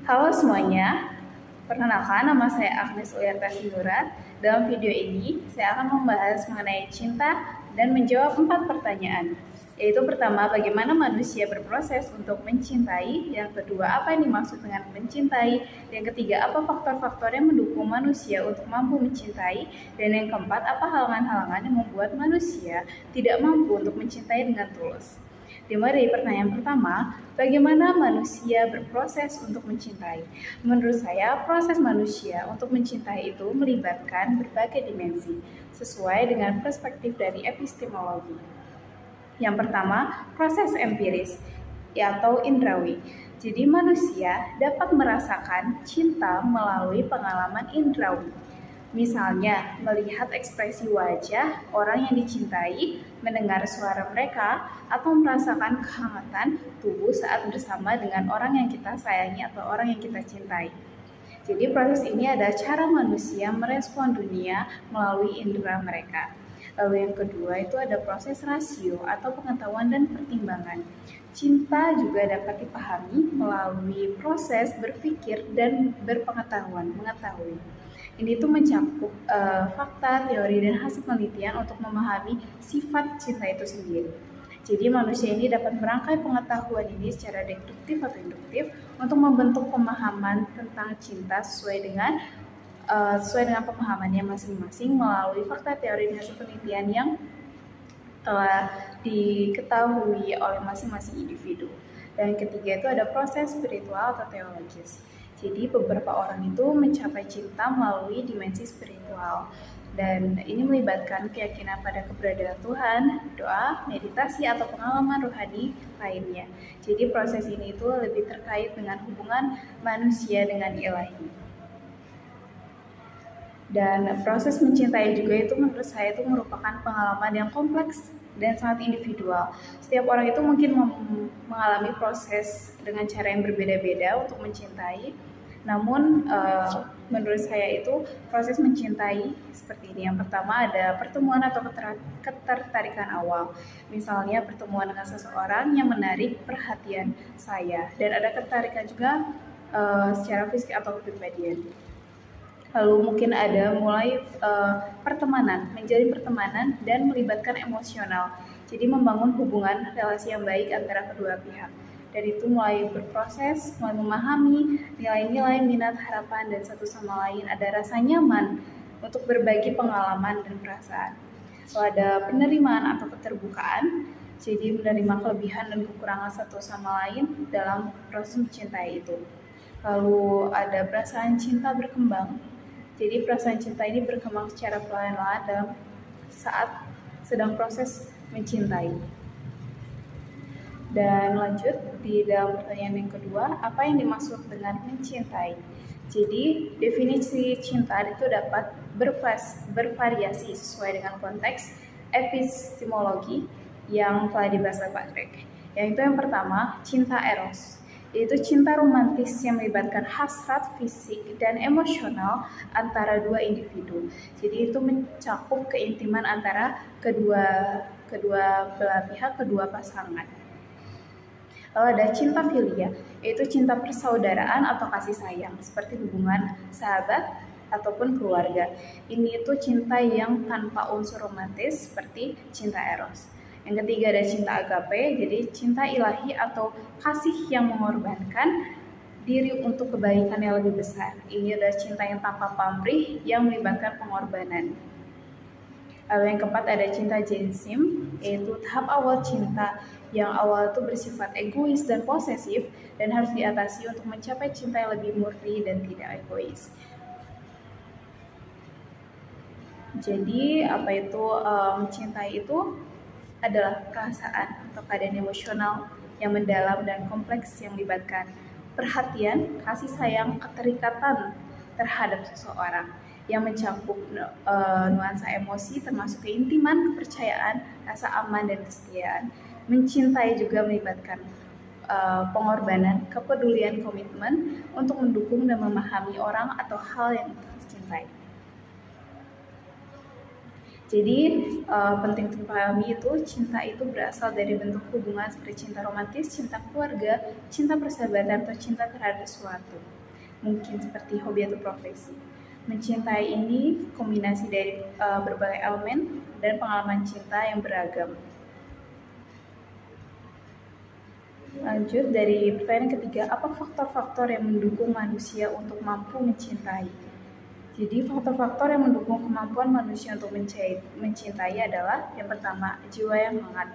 Halo semuanya, perkenalkan nama saya Agnes Uyarta Sindurat. Dalam video ini, saya akan membahas mengenai cinta dan menjawab 4 pertanyaan. Yaitu pertama, bagaimana manusia berproses untuk mencintai. Yang kedua, apa yang dimaksud dengan mencintai. Yang ketiga, apa faktor-faktor yang mendukung manusia untuk mampu mencintai. Dan yang keempat, apa halangan-halangan yang membuat manusia tidak mampu untuk mencintai dengan tulus. Dimulai dari pertanyaan pertama, bagaimana manusia berproses untuk mencintai? Menurut saya, proses manusia untuk mencintai itu melibatkan berbagai dimensi, sesuai dengan perspektif dari epistemologi. Yang pertama, proses empiris atau indrawi. Jadi manusia dapat merasakan cinta melalui pengalaman indrawi. Misalnya, melihat ekspresi wajah orang yang dicintai, mendengar suara mereka, atau merasakan kehangatan tubuh saat bersama dengan orang yang kita sayangi atau orang yang kita cintai. Jadi proses ini adalah cara manusia merespon dunia melalui indera mereka. Lalu yang kedua itu ada proses rasio atau pengetahuan dan pertimbangan. Cinta juga dapat dipahami melalui proses berpikir dan mengetahui. Ini tuh mencakup fakta, teori, dan hasil penelitian untuk memahami sifat cinta itu sendiri. Jadi manusia ini dapat merangkai pengetahuan ini secara deduktif atau induktif untuk membentuk pemahaman tentang cinta sesuai dengan pemahamannya masing-masing melalui fakta, teori, dan hasil penelitian yang telah diketahui oleh masing-masing individu. Dan ketiga itu ada proses spiritual atau teologis. Jadi beberapa orang itu mencapai cinta melalui dimensi spiritual. Dan ini melibatkan keyakinan pada keberadaan Tuhan, doa, meditasi, atau pengalaman rohani lainnya. Jadi proses ini itu lebih terkait dengan hubungan manusia dengan ilahi. Dan proses mencintai juga itu menurut saya itu merupakan pengalaman yang kompleks dan sangat individual. Setiap orang itu mungkin mengalami proses dengan cara yang berbeda-beda untuk mencintai. Namun menurut saya itu proses mencintai seperti ini. Yang pertama ada pertemuan atau ketertarikan awal. Misalnya pertemuan dengan seseorang yang menarik perhatian saya. Dan ada ketertarikan juga secara fisik atau kepribadian. Lalu mungkin ada mulai pertemanan, menjalin pertemanan dan melibatkan emosional. Jadi membangun hubungan relasi yang baik antara kedua pihak. Dari itu mulai berproses, mulai memahami nilai-nilai, minat, harapan, dan satu sama lain. Ada rasa nyaman untuk berbagi pengalaman dan perasaan. Lalu ada penerimaan atau keterbukaan, jadi menerima kelebihan dan kekurangan satu sama lain dalam proses mencintai itu. Lalu ada perasaan cinta berkembang. Jadi perasaan cinta ini berkembang secara perlahan-lahan dalam saat sedang proses mencintai. Dan lanjut di dalam pertanyaan yang kedua, apa yang dimaksud dengan mencintai? Jadi definisi cinta itu dapat bervariasi sesuai dengan konteks epistemologi yang telah dibahas oleh Pak Greg. Yang itu yang pertama, cinta eros. Yaitu cinta romantis yang melibatkan hasrat fisik dan emosional antara dua individu. Jadi itu mencakup keintiman antara kedua belah pihak, kedua pasangan. Lalu ada cinta filia, yaitu cinta persaudaraan atau kasih sayang, seperti hubungan sahabat ataupun keluarga. Ini itu cinta yang tanpa unsur romantis seperti cinta eros. Yang ketiga ada cinta agape, jadi cinta ilahi atau kasih yang mengorbankan diri untuk kebaikan yang lebih besar. Ini adalah cinta yang tanpa pamrih yang melibatkan pengorbanan. Lalu yang keempat ada cinta jensim, yaitu tahap awal cinta yang awal itu bersifat egois dan posesif dan harus diatasi untuk mencapai cinta yang lebih murni dan tidak egois. Jadi apa itu mencintai itu adalah perasaan atau keadaan emosional yang mendalam dan kompleks yang melibatkan perhatian, kasih sayang, keterikatan terhadap seseorang yang mencakup nuansa emosi termasuk keintiman, kepercayaan, rasa aman, dan kesetiaan. Mencintai juga melibatkan pengorbanan, kepedulian, komitmen untuk mendukung dan memahami orang atau hal yang kita cintai. Jadi penting untuk dipahami itu cinta itu berasal dari bentuk hubungan seperti cinta romantis, cinta keluarga, cinta persahabatan, atau cinta terhadap sesuatu. Mungkin seperti hobi atau profesi. Mencintai ini kombinasi dari berbagai elemen dan pengalaman cinta yang beragam. Lanjut dari pertanyaan ketiga, apa faktor-faktor yang mendukung manusia untuk mampu mencintai? Jadi faktor-faktor yang mendukung kemampuan manusia untuk mencintai adalah yang pertama, jiwa yang hangat.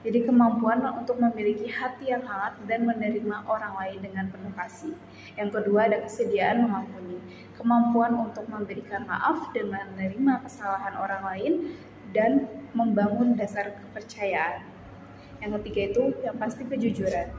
Jadi kemampuan untuk memiliki hati yang hangat dan menerima orang lain dengan penuh kasih. Yang kedua ada kesediaan mengampuni. Kemampuan untuk memberikan maaf dan menerima kesalahan orang lain dan membangun dasar kepercayaan. Yang ketiga itu yang pasti kejujuran.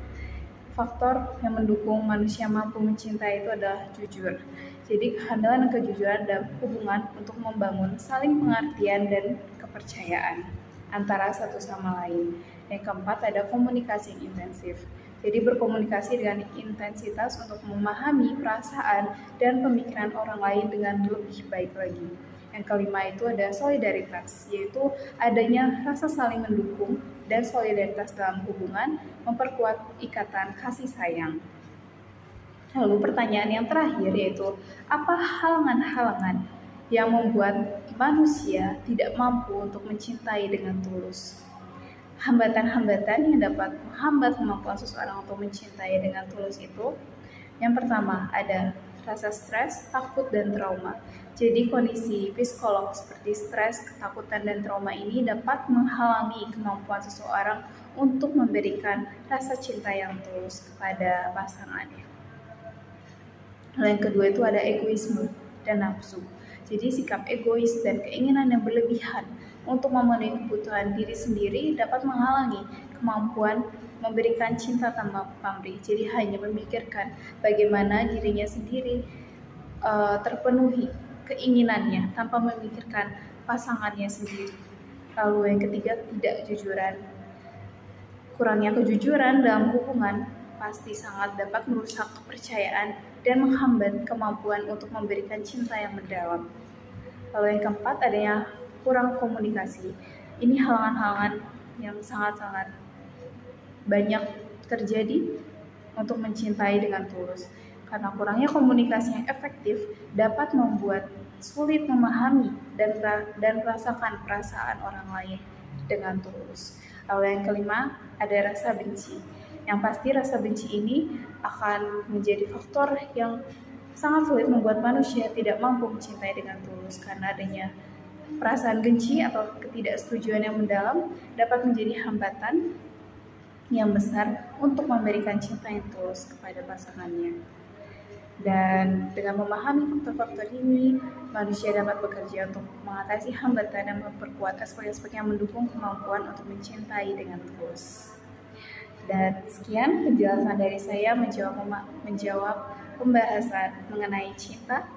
Faktor yang mendukung manusia mampu mencintai itu adalah jujur. Jadi kehandalan dan kejujuran dalam hubungan untuk membangun saling pengertian dan kepercayaan antara satu sama lain. Yang keempat ada komunikasi yang intensif. Jadi berkomunikasi dengan intensitas untuk memahami perasaan dan pemikiran orang lain dengan lebih baik lagi. Yang kelima itu ada solidaritas, yaitu adanya rasa saling mendukung dan solidaritas dalam hubungan memperkuat ikatan kasih sayang. Lalu pertanyaan yang terakhir yaitu, apa halangan-halangan yang membuat manusia tidak mampu untuk mencintai dengan tulus? Hambatan-hambatan yang dapat menghambat kemampuan seseorang untuk mencintai dengan tulus itu, yang pertama ada rasa stres, takut, dan trauma. Jadi kondisi psikolog seperti stres, ketakutan, dan trauma ini dapat menghalangi kemampuan seseorang untuk memberikan rasa cinta yang tulus kepada pasangannya. Lalu yang kedua itu ada egoisme dan nafsu. Jadi sikap egois dan keinginan yang berlebihan untuk memenuhi kebutuhan diri sendiri dapat menghalangi kemampuan memberikan cinta tanpa pamrih. Jadi hanya memikirkan bagaimana dirinya sendiri terpenuhi keinginannya tanpa memikirkan pasangannya sendiri. Lalu yang ketiga, ketidakjujuran. Kurangnya kejujuran dalam hubungan pasti sangat dapat merusak kepercayaan dan menghambat kemampuan untuk memberikan cinta yang mendalam. Lalu yang keempat, adanya kurang komunikasi. Ini halangan-halangan yang sangat-sangat banyak terjadi untuk mencintai dengan tulus. Karena kurangnya komunikasi yang efektif dapat membuat sulit memahami dan merasakan perasaan orang lain dengan tulus. Lalu yang kelima, ada rasa benci. Yang pasti rasa benci ini akan menjadi faktor yang sangat sulit membuat manusia tidak mampu mencintai dengan tulus, karena adanya perasaan benci atau ketidaksetujuan yang mendalam dapat menjadi hambatan yang besar untuk memberikan cinta yang tulus kepada pasangannya. Dan dengan memahami faktor-faktor ini, manusia dapat bekerja untuk mengatasi hambatan dan memperkuat aspek-aspek yang mendukung kemampuan untuk mencintai dengan tulus. Dan sekian penjelasan dari saya menjawab pembahasan mengenai cinta,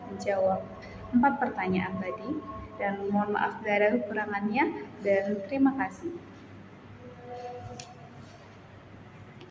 menjawab 4 pertanyaan tadi. Dan mohon maaf dari kekurangannya, dan terima kasih.